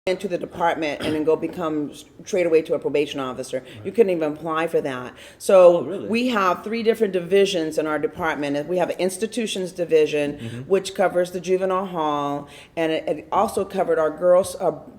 into the department and then go become straight away to a probation officer. You couldn't even apply for that. So really? we have 3 different divisions in our department. We have an institutions division, which covers the juvenile hall, and it also covered our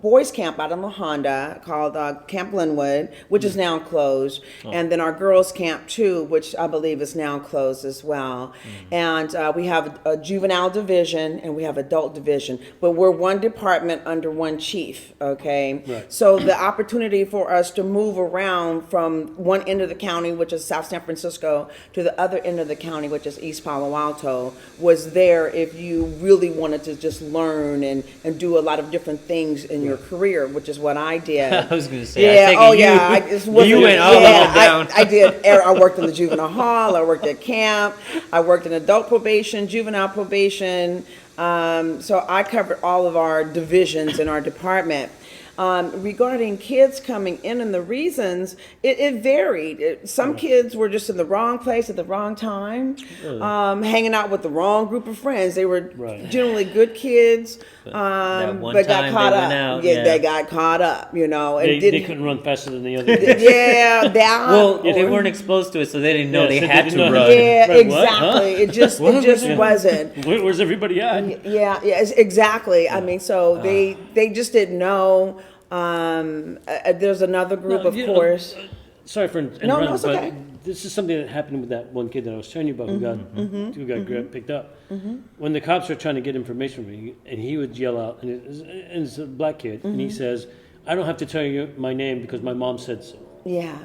boys camp out in La Honda called Camp Linwood, which is now closed, and then our girls camp too, which I believe is now closed as well. And we have a juvenile division and we have adult division, but we're one department under one chief. Okay, Right. so the opportunity for us to move around from one end of the county, which is South San Francisco, to the other end of the county, which is East Palo Alto, was there if you really wanted to just learn and do a lot of different things in your career, which is what I did. I was going to say, Yeah, I oh take it yeah. you went all yeah, up and down. I did. I worked in the juvenile hall. I worked at camp. I worked in adult probation, juvenile probation. So I covered all of our divisions in our department. Regarding kids coming in and the reasons, it varied. Some kids were just in the wrong place at the wrong time, hanging out with the wrong group of friends. They were generally good kids, but got caught up. Yeah, they got caught up, you know. And They couldn't run faster than the other. Yeah, that. Well, they weren't exposed to it, so they didn't know they so had they to didn't run. know. Yeah, Right, what? exactly. Huh? It just wasn't. Where's everybody at? Yeah, exactly. I mean, so they just didn't know. There's another group, of course. Sorry for interrupting, No, it's but okay. this is something that happened with that one kid that I was telling you about who got picked up. When the cops were trying to get information from me, and he would yell out, and it's a black kid, and he says, "I don't have to tell you my name because my mom said so." Yeah.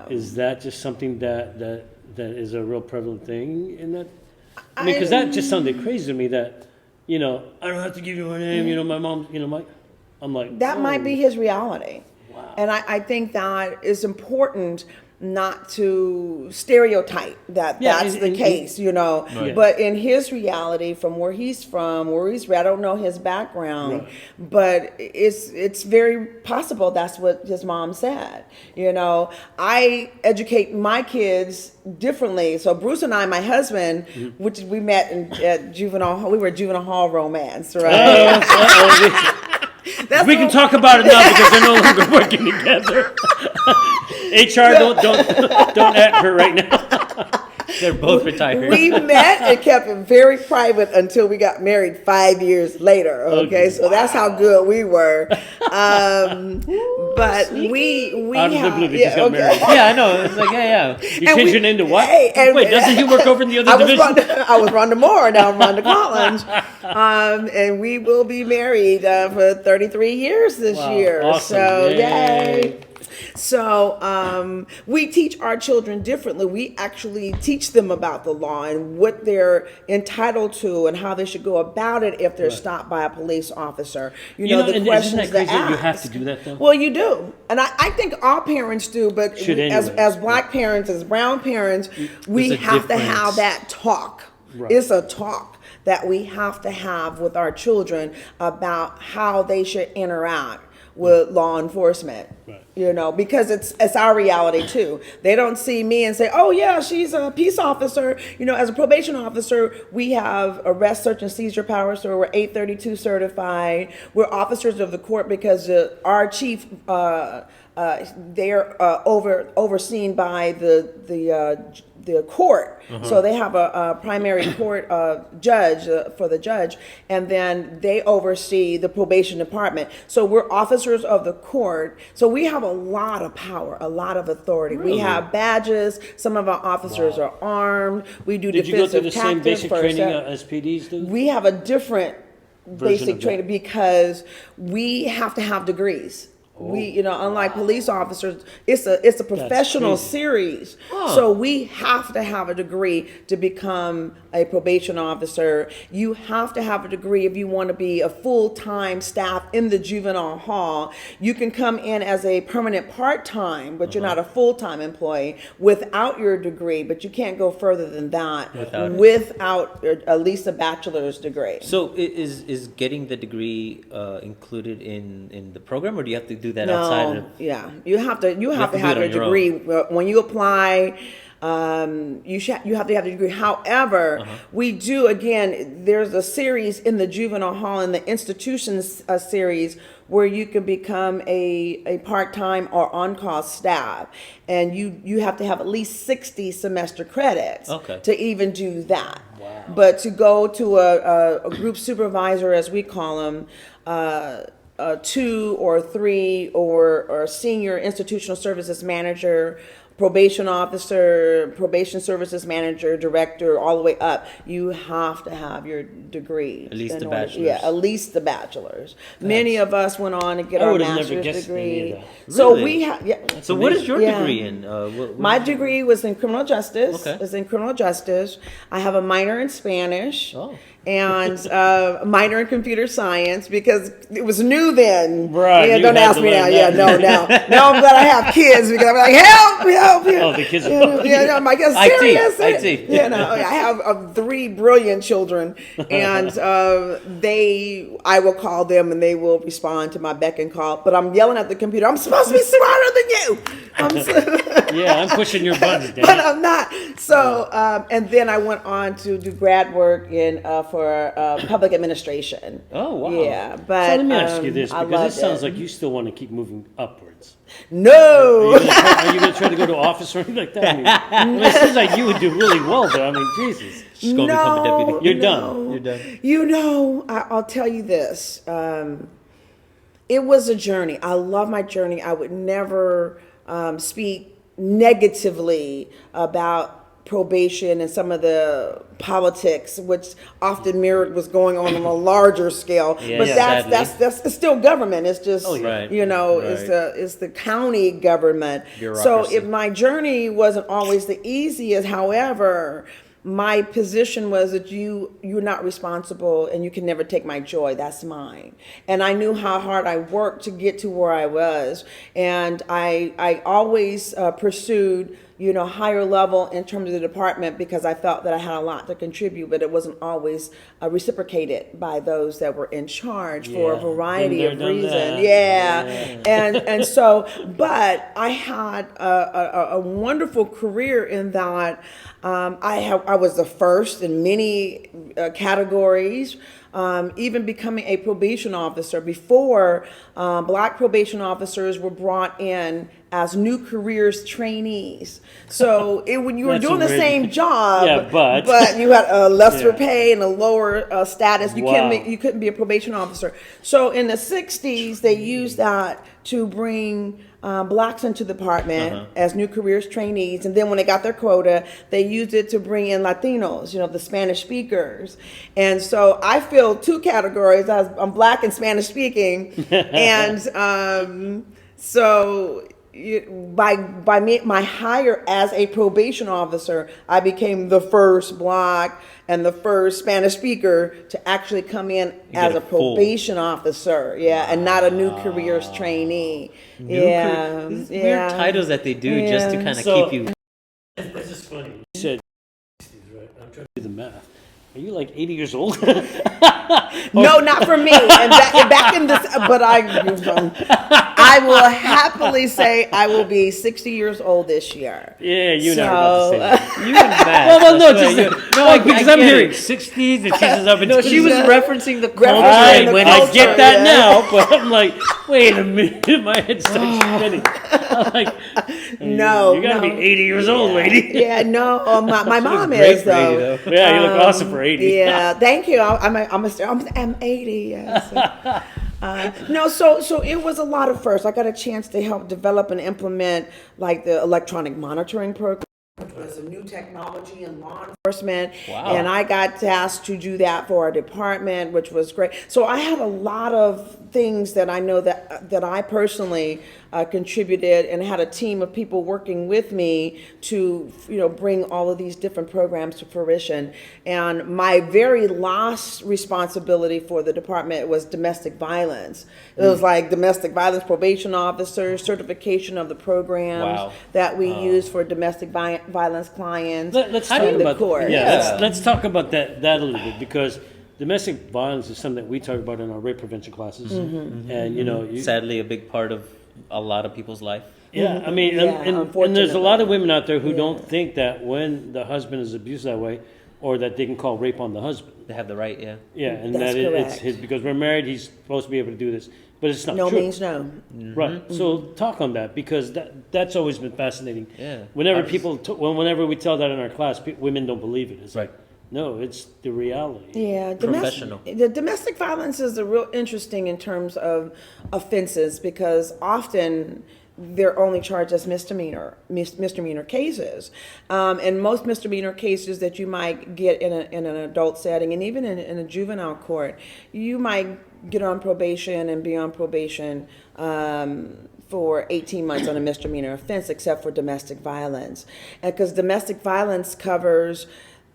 Is that just something that is a real prevalent thing in that? I mean, because that just sounded crazy to me. That I don't have to give you my name. My mom. I'm like That might be his reality. Wow. And I think that is important not to stereotype that that's the case, Right. But in his reality, from where he's I don't know his background, but it's very possible that's what his mom said. I educate my kids differently. So Bruce and I, my husband, which we met at juvenile hall romance, right? We can talk about it now because they're no longer working together. HR, don't at her right now. They're both retired. We met and kept it very private until we got married 5 years later. Okay, so that's how good we were. But we Out of the blue, they just got married. Yeah, I know. It's like, yeah. You changed your name to what? Wait, doesn't he work over in the other division? I was Rhonda Moore, now I'm Rhonda Collins. And we will be married for 33 years this year. Awesome. So, Yay. yay. So we teach our children differently. We actually teach them about the law and what they're entitled to and how they should go about it if they're stopped by a police officer. The and questions isn't that crazy they that you ask. have to do that though? Well, you do, and I think all parents do. But Should anyway. as black parents, as brown parents, we There's a have to difference. have that talk. Right. It's a talk that we have to have with our children about how they should interact with law enforcement. Right. Because it's our reality too. They don't see me and say, "Oh yeah, she's a peace officer." As a probation officer, we have arrest, search, and seizure powers, so we're 832 certified. We're officers of the court because our chief, they're overseen by the court. So they have a primary court judge for the judge, and then they oversee the probation department. So we're officers of the court. So we have a lot of power, a lot of authority. Really? We have badges. Some of our officers are armed. We do Did you go through defensive the same tactics. basic training as PDs do? We have a different basic of training because we have to have degrees. We, unlike police officers, it's a professional crazy. series. So we have to have a degree to become a probation officer. You have to have a degree if you want to be a full-time staff in the juvenile hall. You can come in as a permanent part-time, but you're not a full-time employee without your degree, but you can't go further than that without at least a bachelor's degree. So is getting the degree included in the program, or do you have to do that outside of? Yeah, you have to have do it a on your degree when you apply. You have to have the degree. However, we do, again, there's a series in the juvenile hall in the institutions series where you can become a part-time or on-call staff, and you have to have at least 60 semester credits to even do that. Wow. But to go to a group supervisor, as we call them, 2 or 3, or senior institutional services manager, probation officer, probation services manager, director, all the way up, you have to have your degree. At least the bachelor's. bachelor's. Yeah, at least the bachelor's. Many of us went on to get I our would have never master's guessed any degree. of that. So Really? we have, yeah. So what is your Yeah. degree in? What My is your- degree was in criminal justice. Okay. Is in criminal justice. I have a minor in Spanish. Oh. And a minor in computer science because it was new then. Right, Yeah, you don't had ask to me now. learn Yeah, that. no, now. Now I'm glad I have kids because I'm like, help. Oh, the kids are Yeah, I'm like, IT, serious. IT. Yeah, no, I have 3 brilliant children, and I will call them and they will respond to my beck and call. But I'm yelling at the computer. I'm supposed to be smarter than you. Yeah, I'm pushing your buttons, But Dan. I'm not. So, and then I went on to do grad work in for public administration. Oh, wow. Yeah, but So let me ask you this, I because it loved sounds it. like you still want to keep moving upwards. No. Are you going to try to go to office or anything like that? I mean, it seems like you would do really well there. I mean, Jesus. She's gonna become a deputy. You're done. You're done. You know, I'll tell you this. It was a journey. I love my journey. I would never speak negatively about probation and some of the politics, which often mirrored what's going on a larger scale. Yeah, but yeah, that's it's still government. It's just Right, you know, right. it's the county government. So Bureaucracy. if my journey wasn't always the easiest, however, my position was that you're not responsible and you can never take my joy. That's mine. And I knew how hard I worked to get to where I was. And I always pursued, higher level in terms of the department because I felt that I had a lot to contribute, but it wasn't always reciprocated by those that were in charge for a Yeah. variety Been of there, done reasons. that. Yeah. And so, but I had a wonderful career in that I was the first in many categories. Even becoming a probation officer. Before, black probation officers were brought in as new careers trainees. So when you were That's doing the weird. same job, Yeah, but- you had a lesser Yeah. pay and a lower status, you Wow. couldn't be a probation officer. So in the 60s, they used that to bring blacks into the department as new careers trainees. And then when they got their quota, they used it to bring in Latinos, the Spanish speakers. And so I fill 2 categories. I'm black and Spanish speaking. And so by my hire as a probation officer, I became the first black and the first Spanish speaker to actually come in as get a a full- probation officer, and not a new careers trainee. These weird titles that they do just to Yeah. kind of So- keep you. This is funny. You said, right? I'm trying to do the math. Are you like 80 years old? No, not for me. And back in this, but I will happily say I will be 60 years old this year. Yeah, you and I are about to say that. You and Matt. Well, no, I just swear, because I I'm get hearing it. 60s and she's up in No, she was Yeah. referencing the Referencing culture. I, the when I culture, get that yeah. now, but I'm like, wait a minute, my head starts spinning. I'm like, No, you gotta no. be 80 years old, lady. Yeah, no, my mom great is for 80, though. Yeah, you look awesome for 80. Yeah, thank you. I'm 80. Yes. No, so it was a lot of firsts. I got a chance to help develop and implement like the electronic monitoring program. It was a new technology in law enforcement, Wow. and I got tasked to do that for our department, which was great. So I had a lot of things that I know that I personally contributed, and had a team of people working with me to bring all of these different programs to fruition. And my very last responsibility for the department was domestic violence. It was like domestic violence probation officer, certification of the programs Wow. that we use for domestic violence clients. Let's talk in the about court. let's talk about that a little bit, because domestic violence is something that we talk about in our rape prevention classes, and you Sadly, a big part of a lot of people's life. Yeah, I mean, Yeah, and there's a lot of unfortunately. women out there who Yeah. don't think that when the husband is abused that way, or that they can call rape on the husband. They have the right, yeah. Yeah, and That's that it's correct. his, because we're married, he's supposed to be able to do this, but it's not No true. means no. Right. So talk on that, because that's always been fascinating. Yeah. Whenever I was- people, whenever we tell that in our class, women don't believe it. It's Right. like, no, it's the reality. Yeah, Professional. The domestic violence is a real interesting in terms of offenses because often they're only charged as misdemeanor cases, and most misdemeanor cases that you might get in an adult setting and even in a juvenile court, you might get on probation and be on probation for 18 months on a misdemeanor offense, except for domestic violence, and because domestic violence covers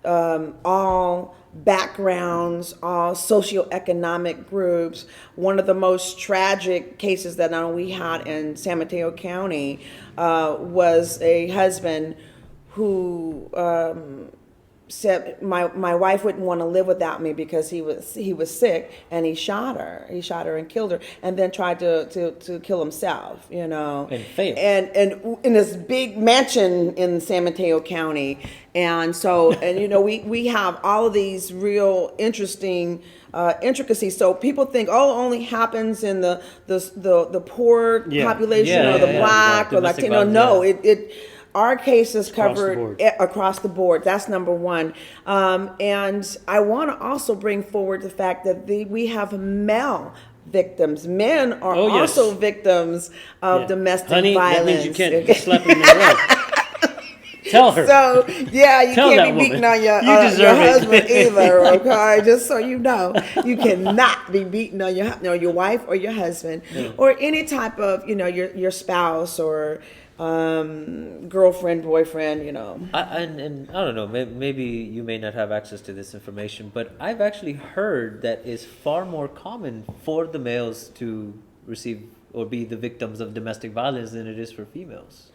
all backgrounds, all socioeconomic groups. One of the most tragic cases that we had in San Mateo County was a husband who said my wife wouldn't want to live without me because he was sick, and he shot her and killed her, and then tried to kill himself, And failed. and in this big mansion in San Mateo County. And so, we have all of these real interesting intricacies. So people think, oh, it only happens in the poor Yeah. population Yeah, or the yeah, yeah. black or Domestic Latino. violence, No, yeah. it our case is Across the covered board. across the board. That's number one. And I want to also bring forward the fact that we have male victims. Men are Oh, yes. also victims of Yeah. domestic Honey, violence. that means you can't slap him in the leg. Tell her. So yeah, you Tell can't that be beating woman. on your You deserve it. husband either. Okay, just so you know, you cannot be beating on your wife or your husband or any type of your spouse or girlfriend, boyfriend. And I don't know, maybe you may not have access to this information, but I've actually heard that it's far more common for the males to receive or be the victims of domestic violence than it is for females.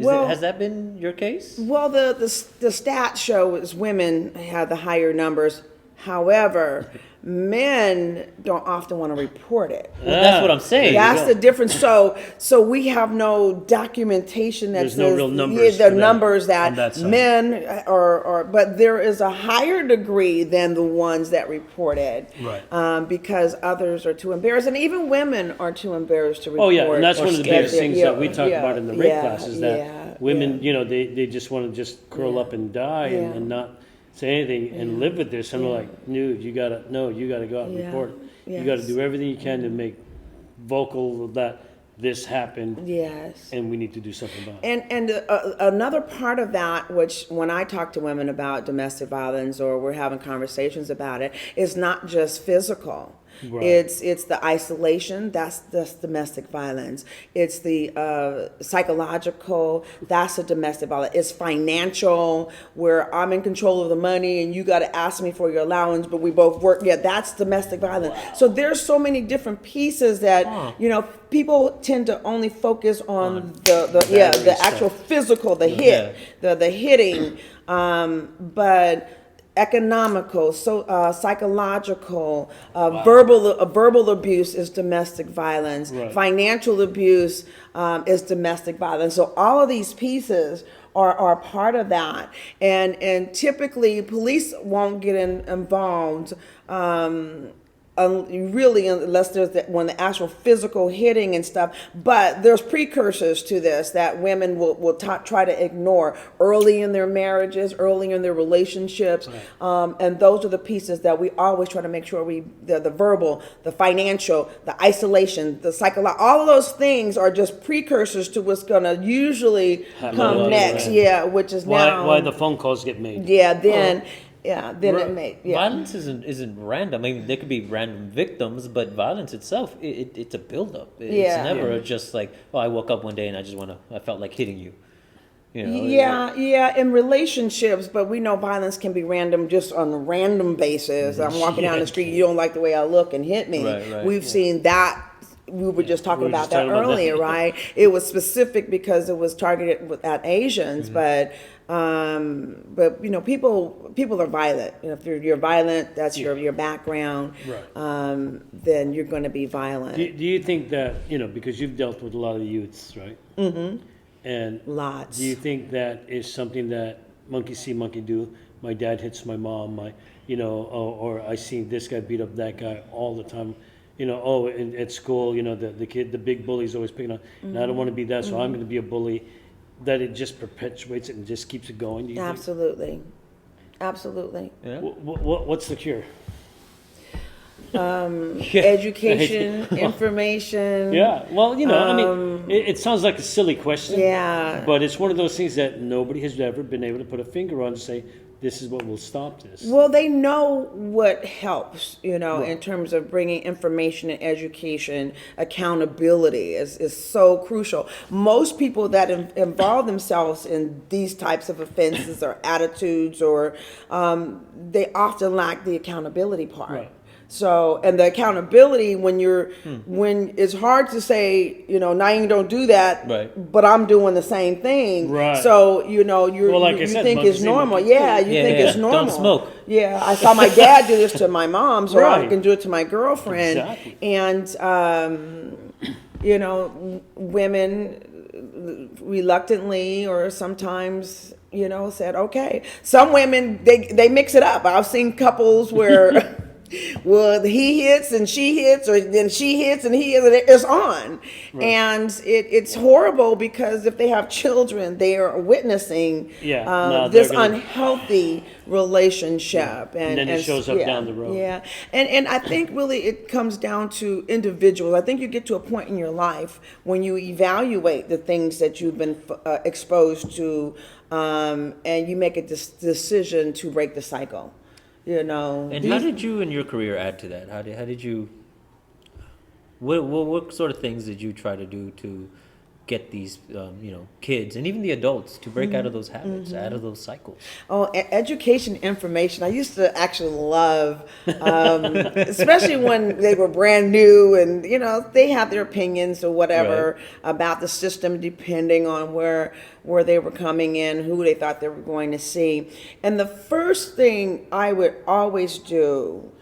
Has that been your case? Well, the stats show is women have the higher numbers. However, men don't often want to report it. Well, that's what I'm saying. That's the difference. So we have no documentation that There's says no real numbers the for that numbers on that that side. men are, but there is a higher degree than the ones that reported, Right. because others are too embarrassed, and even women are too embarrassed to report. Oh yeah, and that's one of the that biggest they're- things that we talk about in the rape class is that yeah, women, yeah. they just want to just curl up and die Yeah. and not say anything and live with this. And we're like, dude, you gotta go out and Yeah. report it. You gotta Yes. do everything you can to make vocal that this happened Yes. and we need to do something about it. And another part of that, which when I talk to women about domestic violence or we're having conversations about it, is not just physical. Right. It's the isolation, that's domestic violence. It's the psychological, that's a domestic violence. It's financial, where I'm in control of the money and you got to ask me for your allowance, but we both work. Yeah, that's domestic violence. So there's so many different pieces that people tend to only focus on the actual physical, the hit, the hitting, but economical, psychological, verbal abuse is domestic violence. Right. Financial abuse is domestic violence. So all of these pieces are part of that, and typically police won't get involved. Really, unless there's when the actual physical hitting and stuff, but there's precursors to this that women will try to ignore early in their marriages, early in their relationships, and those are the pieces that we always try to make sure the verbal, the financial, the isolation, the psychological, all of those things are just precursors to what's going to usually come next. Right. Yeah, which is Why the phone calls get made. Yeah, then it may. Yeah. Violence isn't random. I mean, there could be random victims, but violence itself, it's a buildup. It's never just like, oh, I woke up one day and I felt like hitting you. In relationships, but we know violence can be random just on a random basis. I'm walking down the street, you don't like the way I look and hit me. Right, We've seen that. We were just talking about that earlier, right? It was specific because it was targeted at Asians, but people are violent. If you're violent, that's your background. Right. Then you're going to be violent. Do you think that, because you've dealt with a lot of youths, right? Mm-hmm. And Lots. do you think that is something that monkey see, monkey do? My dad hits my mom, or I see this guy beat up that guy all the time. At school, the kid, the big bully's always picking on, and I don't want to be that, so I'm going to be a bully. That it just perpetuates it and just keeps it going. Do you think? Absolutely. Absolutely. Yeah. What's the cure? Education, information. Yeah, well, it sounds like a silly question. Yeah. But it's one of those things that nobody has ever been able to put a finger on to say, this is what will stop this. Well, they know what helps, Right. in terms of bringing information and education. Accountability is so crucial. Most people that involve themselves in these types of offenses or attitudes, or they often lack the accountability part. Right. So, and the accountability when it's hard to say, Naeem, don't do that, Right. but I'm doing the same thing. Right. So, you like I said, think monkey it's see, normal. monkey Yeah, do. you think it's normal. Don't smoke. Yeah, I saw my dad do this to my mom, so I Right. can do it to my girlfriend. Exactly. And, women reluctantly or sometimes, said, okay. Some women, they mix it up. I've seen couples where... well, he hits and she hits, or then she hits and he hits, and it's on. Right. And it's horrible because if they have children, they are witnessing this they're gonna- unhealthy relationship. And then it shows up down the road. Yeah. And I think really it comes down to individuals. I think you get to a point in your life when you evaluate the things that you've been exposed to, and you make a decision to break the cycle. And how did you in your career add to that? How did you? What sort of things did you try to do to get these kids and even the adults to break out of those habits, out of those cycles? Oh, education, information. I used to actually love, especially when they were brand new and, they have their opinions or whatever about the system depending on where they were coming in, who they thought they were going to see. And the first thing I would always do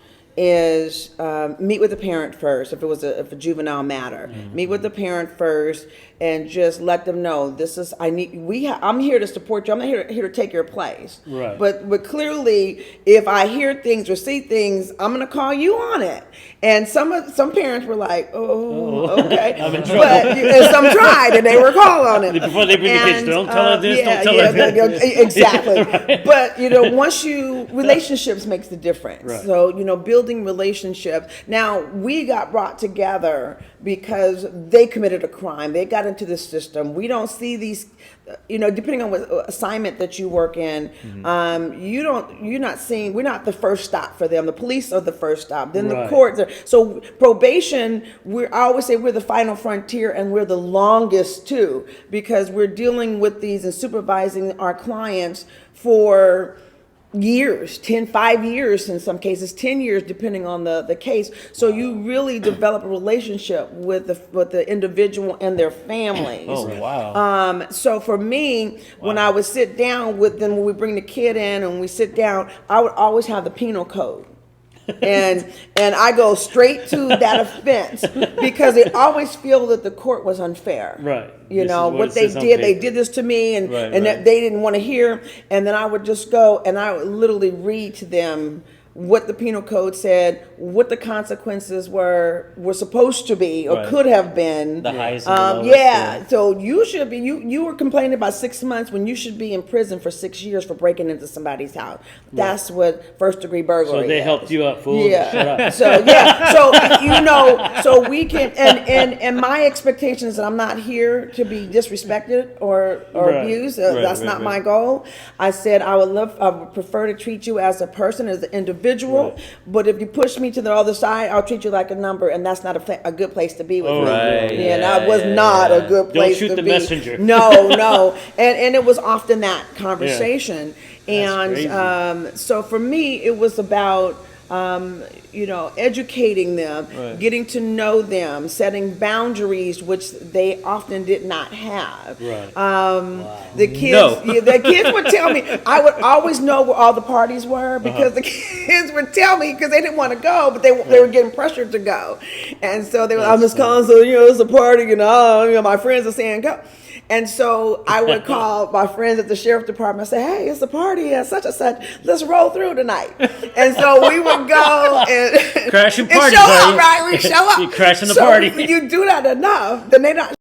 is meet with the parent first. If it was a juvenile matter, meet with the parent first and just let them know I'm here to support you. I'm not here to take your place. Right. But clearly, if I hear things or see things, I'm going to call you on it. And some parents were like, "Oh, okay," I'm in trouble. and some tried and they were called on it. Before they bring the kids, don't tell her this, don't tell her that. Exactly. But once relationships makes the difference. Right. So building relationships. Now we got brought together because they committed a crime. They got into the system. We don't see these, depending on what assignment that you work in, we're not the first stop for them. The police are the first stop. Then the courts are. So probation, I always say we're the final frontier and we're the longest too, because we're dealing with these and supervising our clients for years, 5 years in some cases, 10 years depending on the case. So you really develop a relationship with the individual and their families. Oh, wow. So for me, when I would sit down with them, when we bring the kid in and we sit down, I would always have the penal code. and I go straight to that offense because they always feel that the court was unfair. Right. What they did this to me, and that they didn't want to hear. And then I would just go and I would literally read to them what the penal code said, what the consequences were supposed to be or could have been. The highest and the lowest. Yeah. So you should be, you were complaining about 6 months when you should be in prison for 6 years for breaking into somebody's house. That's what first degree burglary is. So they helped you out, fool. Yeah. Shut up. So yeah. So we can, and my expectations, and I'm not here to be disrespected or abused. That's not my goal. I said I would prefer to treat you as a person, as an individual. But if you push me to the other side, I'll treat you like a number, and that's not a good place to be with me. Right. That was not a good place to be. Don't shoot the messenger. No. And it was often that conversation. Yeah. And so for me, it was about educating them, getting to know them, setting boundaries, which they often did not have. Right. The kids, the kids would tell me. I would always know where all the parties were because the kids would tell me because they didn't want to go, but they were getting pressured to go, and so they were. I'm just calling, so it's a party, and my friends are saying go. And so I would call my friends at the sheriff department and say, hey, it's a party at such and such. Let's roll through tonight. And so we would go and Crashing and party, show buddy. up, right? We show up. You crashing the So party. you do that enough, then they're not